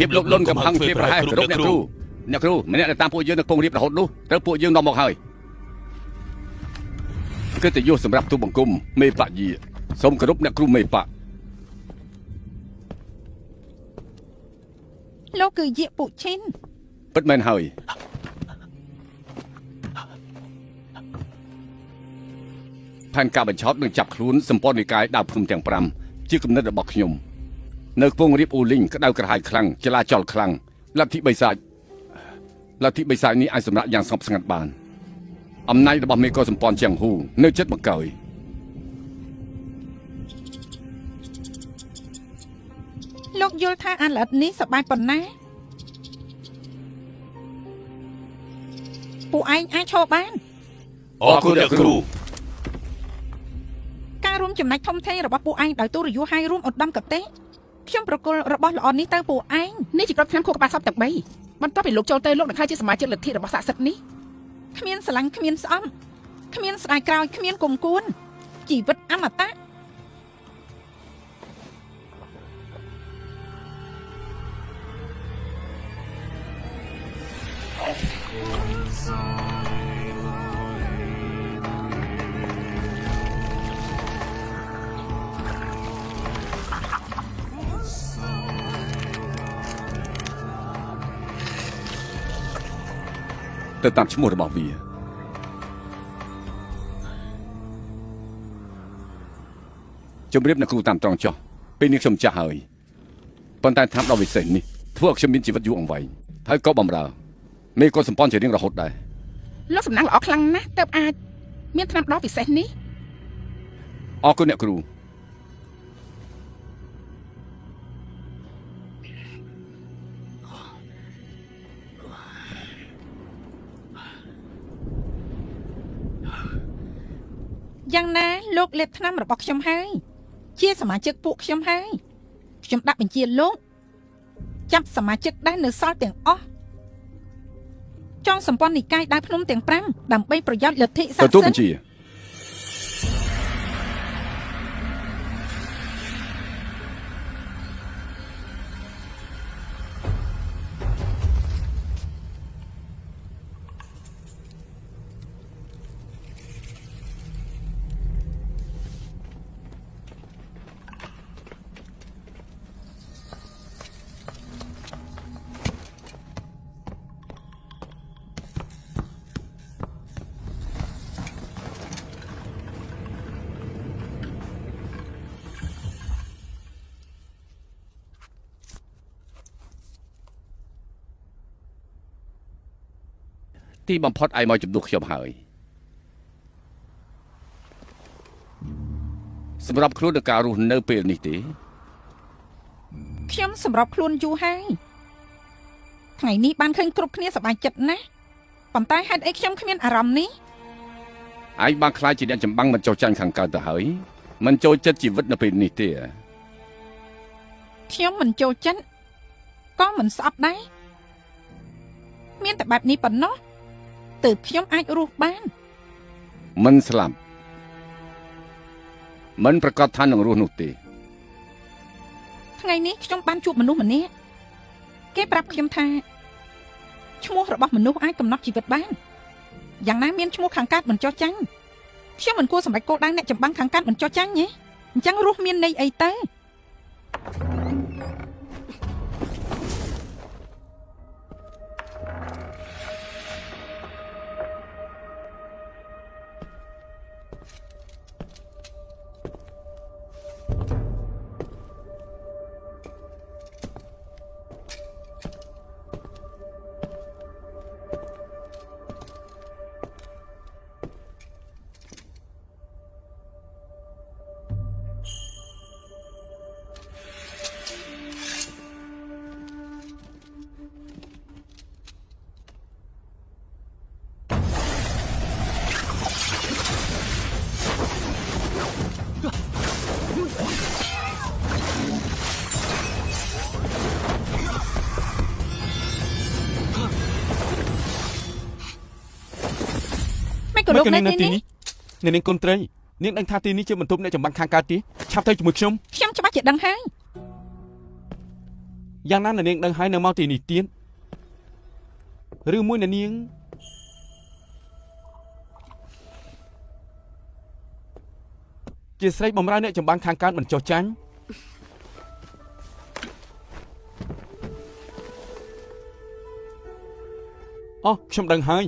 ភាពលុបលន់កំហឹងភាពប្រហែសគ្រប់អ្នកគ្រូម្នាក់ដែលតាមពួកយើងនៅកំពង់រៀបរហូតនោះត្រូវពួកយើងនាំមកហើយកិត្តិយសសម្រាប់ទូបង្គំមេបយាសូមគោរពអ្នកគ្រូមេបលោកគឺយាពុឈិនពិតមែនហើយផែនការបញ្ឆោតនឹងចាប់ខ្លួនសម្ព័ន្ធនិកាយដើមភ្នំទាំង5ជាគំនិតរបស់ខ្ញុំនៅកំពង់រៀបអូលីងក្តៅក្រហាយខ្លាំងចលាចលខ្លាំងលទ្ធិបិសាចនេះអាចសម្រាប់យ៉ាងស្ងប់ស្ងាត់បានអំណាចរបស់មេកោសម្ព័ន្ធជាងហ៊ូនៅចិត្តបង្កើយលោកយល់ថាអាឡិតនេះសប្បាយប៉ុណ្ណាពួកឯងអាចឈរបានអរគុណអ្នកគ្រូការរួមចំណែកធំធេងរបស់ពួកឯងដោយទូរយុហើយរួមឧត្តមកតេខ្ញុំប្រគល់របស់ល្អនេះទៅពួកឯងនេះជាគ្រប់ឆ្នាំខួបក្បាលសពទាំង3បន្ទាប់ពីលោកចូលទៅលោកនឹងក្លាយជាសមាជិកលទ្ធិរបស់ស័ក្តិសិទ្ធិនេះគ្មានស្រឡាញ់គ្មានស្អំគ្មានស្ដាយក្រោយគ្មានគុំគួនជីវិតអមតៈទៅតាមឈ្មោះរបស់វាជម្រាបអ្នកគ្រូតាមត្រង់ចុះពេលនេះខ្ញុំចាស់ហើយប៉ុន្តែតាមដល់វិសេសនេះធ្វើឲ្យខ្ញុំមានជីវិតយូរអង្វែងហើយក៏បំរើមេក៏សម្ព័ន្ធជារៀងរហូតដែរលោកសំណាងល្អខ្លាំងណាស់ទើបអាចមានថ្នាំដ៏ពិសេសនេះអរគុណអ្នកគ្រូយ៉ាងណាលោកលេបថ្នាំរបស់ខ្ញុំហើយជាសមាជិកពួកខ្ញុំហើយខ្ញុំដាក់បញ្ជាលោកចាប់សមាជិកដែលនៅសល់ទាំងអស់ចងសម្ព័ន្ធនិកាយដើរភ្នំទាំង5ដើម្បីប្រយោជន៍លទ្ធិសាសនាទទួលបញ្ជាទីបំផុតឯងមកជំនួសខ្ញុំហើយសម្រាប់ខ្លួននឹងការរស់នៅពេលនេះទេខ្ញុំសម្រាប់ខ្លួនយូរហើយថ្ងៃនេះបានឃើញគ្រប់គ្នាសប្បាយចិត្តណាស់ប៉ុន្តែហេតុអីខ្ញុំគ្មានអារម្មណ៍នេះឯងបានខ្លាចជាអ្នកចម្បាំងមិនចោះចាញ់ខាងកើតទៅហើយមិនចូលចិត្តជីវិតនៅពេលនេះទេខ្ញុំមិនចូលចិត្តក៏មិនស្អប់ដែរមានតែបែបនេះប៉ុណ្ណោះទើបខ្ញុំអាចរស់បានមិនស្លាប់មិនប្រកាសថានឹងរស់នោះទេថ្ងៃនេះខ្ញុំបានជួបមនុស្សម្នាក់គេប្រាប់ខ្ញុំថាឈ្មោះរបស់មនុស្សអាចកំណត់ជីវិតបានយ៉ាងណាមានឈ្មោះខាងកើតមិនចោះចាញ់ខ្ញុំមិនគួរសម្រេចគោលដៅអ្នកចម្បាំងខាងកើតមិនចោះចាញ់ទេអញ្ចឹងរស់មានន័យអីទៅក៏លោកនៅទីនេះនាងកូនត្រីនាងដឹងថាទីនេះជាបន្ទប់អ្នកចម្បាំងខាងកើតទេឆាប់ទៅជាមួយខ្ញុំច្បាស់ជាដឹងហើយ យ៉ាងណាអ្នកនាងដឹងហើយនៅមកទីនេះទៀតឬមួយអ្នកនាងជាស្រីបំរើអ្នកចម្បាំងខាងកើតមិនចោះចាញ់អូខ្ញុំដឹងហើយ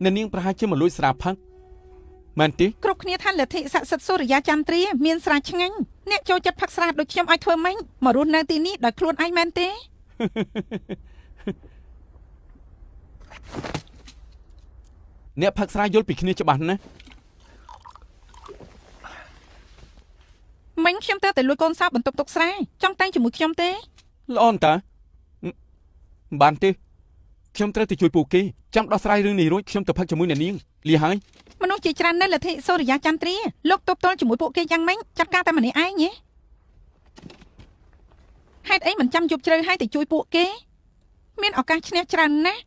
អ្នកនាងប្រហែលជាមកលួចស្រាផឹកមែនទេ គ្រប់គ្នាថាលទ្ធិស័ក្តិសិទ្ធិសូរិយាចន្ទ្រាមានស្រាឆ្ងាញ់អ្នកចូលចិត្តផឹកស្រាដូចខ្ញុំឲ្យធ្វើម៉េចមករស់នៅទីនេះដោយខ្លួនឯងមែនទេ អ្នកផឹកស្រាយល់ពីគ្នាច្បាស់ណាស់ មិញខ្ញុំទៅតែលួចកូនសោបន្ទប់ទុកស្រាចង់តែងជាមួយខ្ញុំទេ ល្អអន្តើបានទេខ្ញុំត្រូវទៅជួយពួកគេចាំដោះស្រាយរឿងនេះរួចខ្ញុំទៅផឹកជាមួយអ្នកនាងលីហើយ មនុស្សជាច្រើននៅលទ្ធិសូរិយាចន្ទ្រាលោកទប់ទល់ជាមួយពួកគេយ៉ាងម៉េចចាត់ការតែម្នាក់ឯងហ៎ហេតុអីមិនចាំយប់ជ្រៅហើយទៅជួយពួកគេមានឱកាសឈ្នះច្រើនណាស់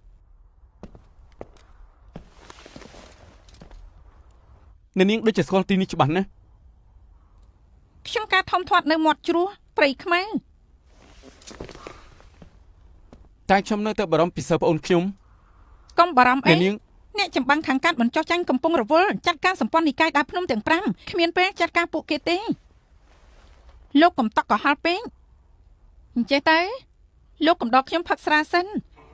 អ្នកនាងដូចជាស្គាល់ទីនេះច្បាស់ណាស់ ខ្ញុំការធំធាត់នៅមាត់ជ្រោះព្រៃខ្មៅ តែខ្ញុំនៅតែបារម្ភពីសិស្សប្អូនខ្ញុំ កុំបារម្ភអី អ្នកនាង អ្នកចម្បាំងខាងកាត់មិនចោះចាញ់កំពុងរវល់ចាត់ការសម្ព័ន្ធនិកាយដើរភ្នំទាំង5គ្មានពេលចាត់ការពួកគេទេលោកកំតក់ក៏ហល់ពេកអញ្ចេះទៅលោកកំដរខ្ញុំផឹកស្រាសិន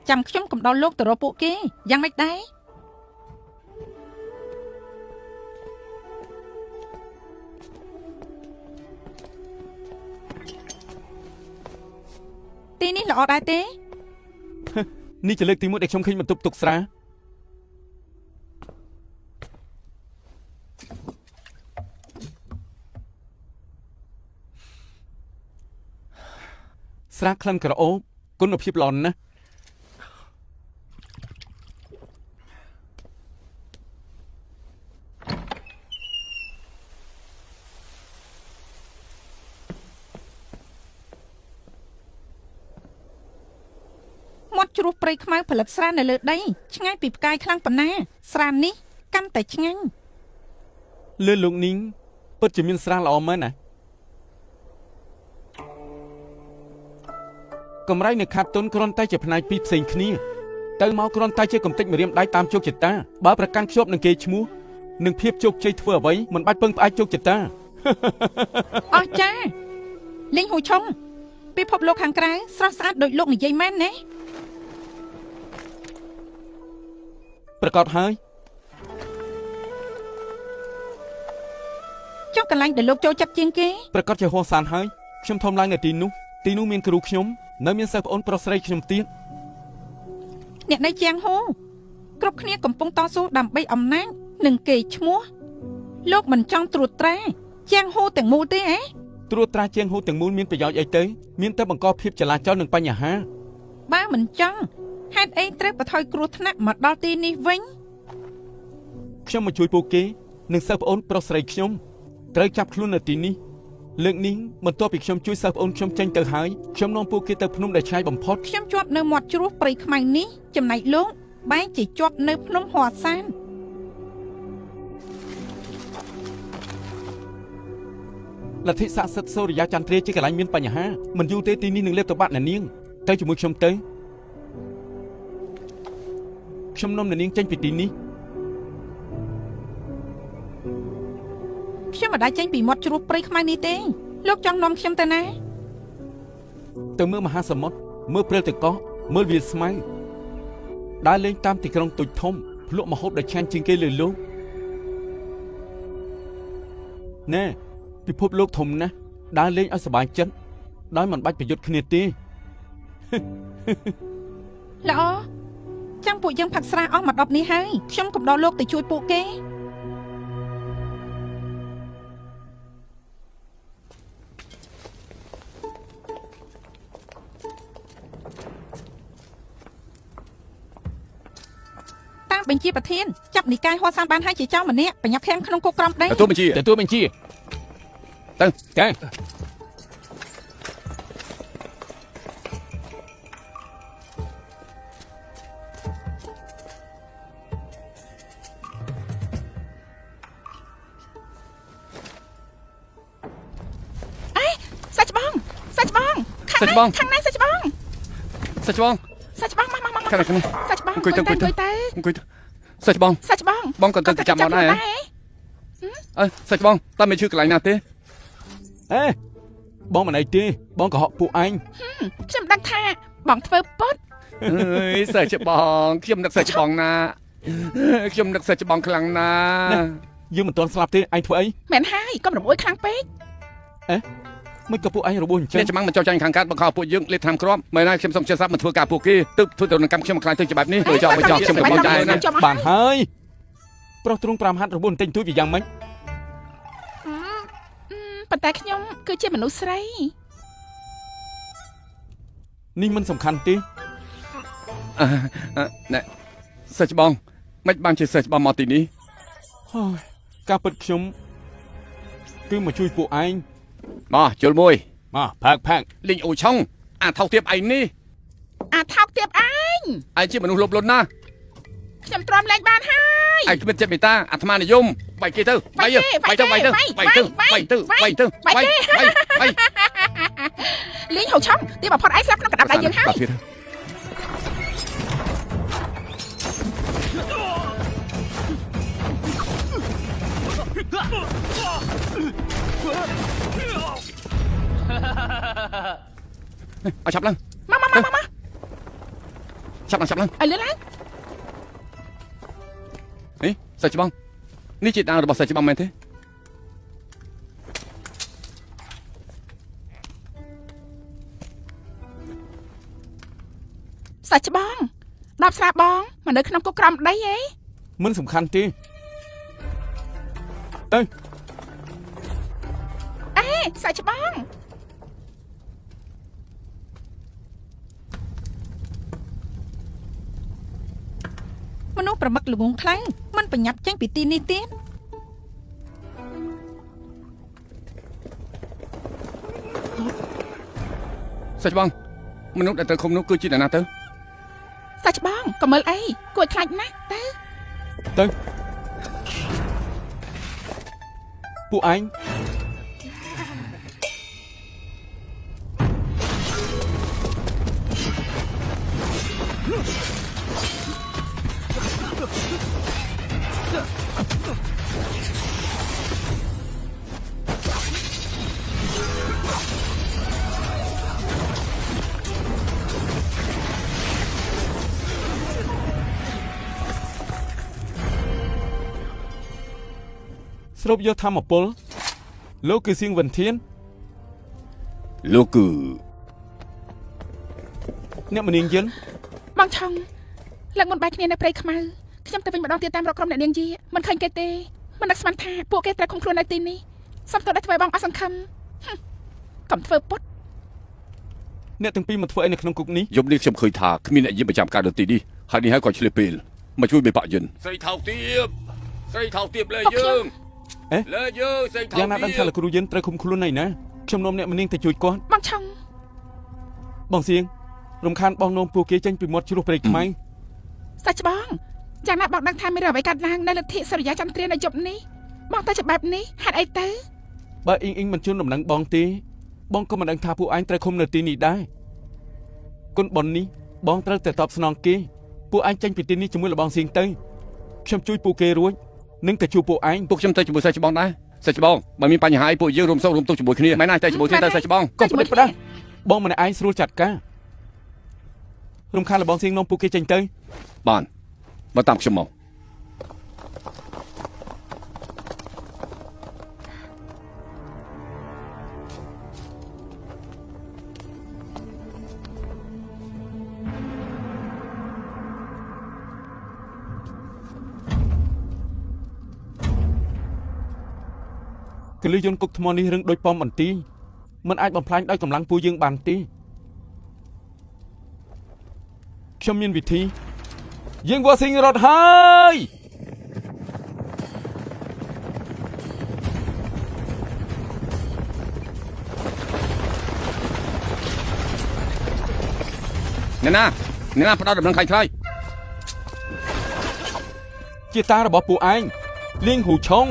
ចាំខ្ញុំកំដរលោកទៅរកពួកគេយ៉ាងម៉េចដែរទីនេះល្អដែរទេ នេះជាលើកទី1ដែលខ្ញុំឃើញបន្ទប់ទុកស្រាស្រាក្លិនក្រអូបគុណភាពល្អណាស់មាត់ជ្រោះព្រៃខ្មៅផលិតស្រានៅលើដីឆ្ងាយពីផ្កាយខ្លាំងប៉ុណ្ណាស្រានេះកាន់តែឆ្ងាញ់ លើលោកនីងពិតជាមានស្រាល្អមែនណាកម្រៃនៅខាត់ទុនគ្រាន់តែជាផ្នែកពីរផ្សេងគ្នាទៅមកគ្រាន់តែជាកំតិចម្រាមដៃតាមជោគជតាបើប្រកាន់ខ្ជាប់នឹងគេឈ្មោះនឹងភាពជោគជ័យធ្វើអ្វីមិនបាច់ពឹងផ្អែកជោគជតា អស្ចារ្យលេងហូឆុងពិភពលោកខាងក្រៅស្រស់ស្អាតដូចលោកនិយាយមែនណា ប្រកាសហើយ ចុះកន្លែងដែលលោកចូលចិត្តជាងគេ ប្រកាសជាហោះសានហើយខ្ញុំធំឡើងនៅទីនោះមានគ្រូខ្ញុំនៅមានសិស្សប្អូនប្រុសស្រីខ្ញុំទៀត អ្នកនៅជាងហូគ្រប់គ្នាកំពុងតស៊ូដើម្បីអំណាចនិងកេរ្តិ៍ឈ្មោះលោកមិនចង់ត្រួតត្រាជាងហូទាំងមូលទេអេ ត្រួតត្រាជាងហូទាំងមូលមានប្រយោជន៍អីទៅមានតែបង្កភាពចលាចលនិងបញ្ហា បើមិនចង់ហេតុអីត្រូវបន្ថយគ្រោះថ្នាក់មកដល់ទីនេះវិញ ខ្ញុំមកជួយពួកគេនិងសិស្សប្អូនប្រុសស្រីខ្ញុំត្រូវចាប់ខ្លួននៅទីនេះលើកនេះបន្ទាប់ពីខ្ញុំជួយសិស្សប្អូនខ្ញុំចេញទៅហើយខ្ញុំនាំពួកគេទៅភ្នំដែលឆ្ងាយបំផុត ខ្ញុំជាប់នៅមាត់ជ្រោះព្រៃខ្មៅនេះចំណែកលោកបែរជាជាប់នៅភ្នំហ័រសាន លទ្ធិស័ក្តិសិទ្ធិសូរិយាចន្ទ្រាជាកន្លែងមានបញ្ហាមិនយូរទេទីនេះនឹងលេបទៅបាត់អ្នកនាងទៅជាមួយខ្ញុំទៅខ្ញុំនាំអ្នកនាងចេញពីទីនេះ ខ្ញុំមិនដែលចេញពីមាត់ជ្រោះព្រៃខ្មៅនេះទេលោកចង់នាំខ្ញុំទៅណា ទៅមើលមហាសមុទ្រមើលព្រែកទឹកកោះមើលវាលស្មៅដើរលេងតាមទីក្រុងទូចធំភ្លក់ម្ហូបដែលឆ្ងាញ់ជាងគេលើលោកណែពិភពលោកធំណាស់ដើរលេងឲ្យសប្បាយចិត្តដោយមិនបាច់ប្រយុទ្ធគ្នាទេ ល្អចាំពួកយើងផឹកស្រាអស់មក10នេះហើយខ្ញុំកំដរលោកទៅជួយពួកគេ បញ្ជាប្រធានចាប់និកាយហោះសានបានហើយជាចៅម្នាក់បញ្ញាប់ខាំងក្នុងគុកក្រំដី ទទួលបញ្ជា ទទួលបញ្ជា ទៅ ចា សាច់ច្បង សាច់ច្បង ខាងនេះសាច់ច្បង សាច់ច្បង សាច់ច្បងមក ខាងនេះ សាច់ច្បង អង្គុយទៅ អង្គុយទៅ អង្គុយទៅសាច់ច្បង សាច់ច្បង បងក៏ទៅចាំមកដែរអើសាច់ច្បងតើមានឈឺកន្លែងណាទេ អេបងមិនអីទេបងកុហកពួកឯង ខ្ញុំដឹងថាបងធ្វើពុត អើយសាច់ច្បងខ្ញុំនឹកសាច់ច្បងណាខ្ញុំនឹកសាច់ច្បងខ្លាំងណាស់ យើងមិនទាន់ស្លាប់ទេឯងធ្វើអី មែនហើយកុំរំអួយខ្លាំងពេក មិនក៏ពួកឯងរបួសអញ្ចឹ អ្នក ង ច្បាំងមិនចោលចាញ់ខាងកាត់បង្ខំពួកយើងលេបថ្នាំគ្រាប់មិនណាខ្ញុំសូមជឿសាប់មិនធ្វើការពួកគេទឹកធ្វើទៅនឹងកម្មខ្ញុំខ្លាចទៅច្បាប់នេះចោលខ្ញុំក៏មិនដែរណា បានហើយប្រុសទ្រង់5ហាត់របួសបន្តិចតួចវាយ៉ាងម៉េច ប៉ុន្តែខ្ញុំគឺជាមនុស្សស្រី នេះមិនសំខាន់ទេ ណែសាច់ច្បងមិនបានជាសាច់ច្បងមកទីនេះ ហើយការពិតខ្ញុំគឺមកជួយពួកឯង មកជុលមួយ មកផាក់ លីងអូឆុងអាថោកទៀបឯងនេះ អាថោកទៀបឯង ឯងជាមនុស្សលោភលន់ណាស់ ខ្ញុំទ្រាំលែងបានហើយ ឯងគ្មានចិត្តមេត្តាអាត្មានិយមបាយគេទៅបាយទៅបាយទៅបាយទៅបាយទៅបាយទៅបាយបាយ លីងហៅឆំទីបំផុតឯងស្លាប់ក្នុងកណ្ដាប់ដៃយើងហើយ เอาฉับឡើង មក ឆាប់ឡើង ឲ្យលឿនឡើង ហេសាច់ច្បងនេះជាដាវរបស់សាច់ច្បងមែនទេ សាច់ច្បង10ស្លាបបងមកនៅក្នុងគុកក្រំដីអី មិនសំខាន់ទេទៅ អេសាច់ច្បង មនុស្សប្រមឹកល្ងងខ្លាំងមិនប្រញាប់ចេញពីទីនេះទៀត សាច់ច្បងមនុស្សដែលត្រូវឃុំនោះគឺជាអ្នកណាទៅ សាច់ច្បងកុំមើលអីគួរឲ្យខ្លាចណាស់ទៅ ទៅពួកឯង ស្រូបយកធម្មពលលោកគឺសៀងវិនធាន លោកគឺ អ្នកមនាងយិន បងឆុងលើកមុនបែកគ្នានៅព្រៃខ្មៅខ្ញុំទៅវិញម្ដងទៀតតាមរកក្រុមអ្នកនាងយាមិនឃើញគេទេមិននឹកស្មានថាពួកគេត្រូវឃុំខ្លួននៅទីនេះសំទោសដែលធ្វើឲ្យបងអស់សង្ឃឹមកុំធ្វើពុត អ្នកទាំងពីរមកធ្វើអីនៅក្នុងគុកនេះ យប់នេះខ្ញុំឃើញថាគ្មានអ្នកយាមប្រចាំការនៅទីនេះហើយនេះហើយក៏ឆ្លៀតពេលមកជួយបេបាក់យិនស្រីថោកទៀបស្រីថោកទៀបលើយើងលើយើងស្រីថោក យ៉ាងណាដឹងថាលោកគ្រូយិនត្រូវឃុំខ្លួនណៃណាខ្ញុំនាំអ្នកមនាងទៅជួយគាត់ បងឆុង បងសៀងរំខានបងនោមពួកគេចេញពីមាត់ជ្រោះព្រៃខ្មៅ សាច់ច្បងយ៉ាងណាបងដឹងថាមានអ្វីកាត់ឡើងនៅលទ្ធិសរិយាចន្ទ្រានៅយប់នេះបងទៅជាបែបនេះហេតុអីទៅ បើអ៊ីងអ៊ីងមិនជន់ដំណឹងបងទេបងក៏មិនដឹងថាពួកឯងត្រូវឃុំនៅទីនេះដែរគុណប៉ុននេះបងត្រូវតែតបស្នងគេពួកឯងចេញពីទីនេះជាមួយលបងសៀងទៅខ្ញុំជួយពួកគេរួចនឹងទៅជួបពួកឯង ពួកខ្ញុំទៅជាមួយសាច់ច្បងដែរសាច់ច្បងបើមានបញ្ហាអីពួកយើងរួមសុខរួមទុកជាមួយគ្នាមិនណាទៅជាមួយគ្នាទៅសាច់ច្បង កុំប្រឌិតប្រដាស់បងម្នាក់ឯងស្រួលចាត់ការរំខានលបងសៀងនាំពួកគេចេញទៅ បានមកតាមខ្ញុំមក កលឹះយន្តគុកថ្មនេះរឹងដូចប៉មបន្ទីមិនអាចបំផ្លាញដោយកម្លាំងពួកយើងបានទេខ្ញុំមានវិធីយើងវ៉ាស៊ីងរត់ហើយ អ្នកណាផ្ដោតដំណឹងខ្លាំង ជាតារបស់ពួកឯងលៀងហ៊ូឆុង